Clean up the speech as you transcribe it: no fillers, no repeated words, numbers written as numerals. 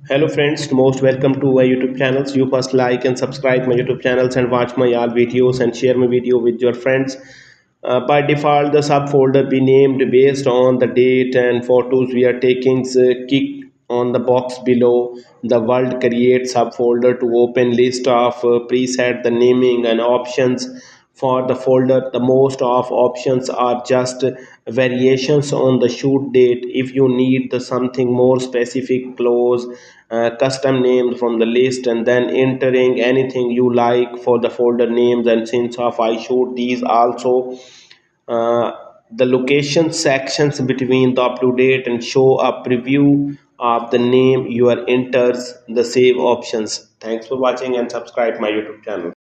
Hello friends, most welcome to my YouTube channels. You first like and subscribe my YouTube channels and watch my all videos and share my video with your friends. By default, the subfolder be named based on the date and photos we are taking. Click on the box below. The world create subfolder to open list of preset the naming and options for the folder. The most of options are just variations on the shoot date. If you need the something more specific, close custom names from the list and then entering anything you like for the folder names. And since of I shoot these also, uh, the location sections between the up to date and show a preview of the name you are enters the save options. Thanks for watching and subscribe my YouTube channel.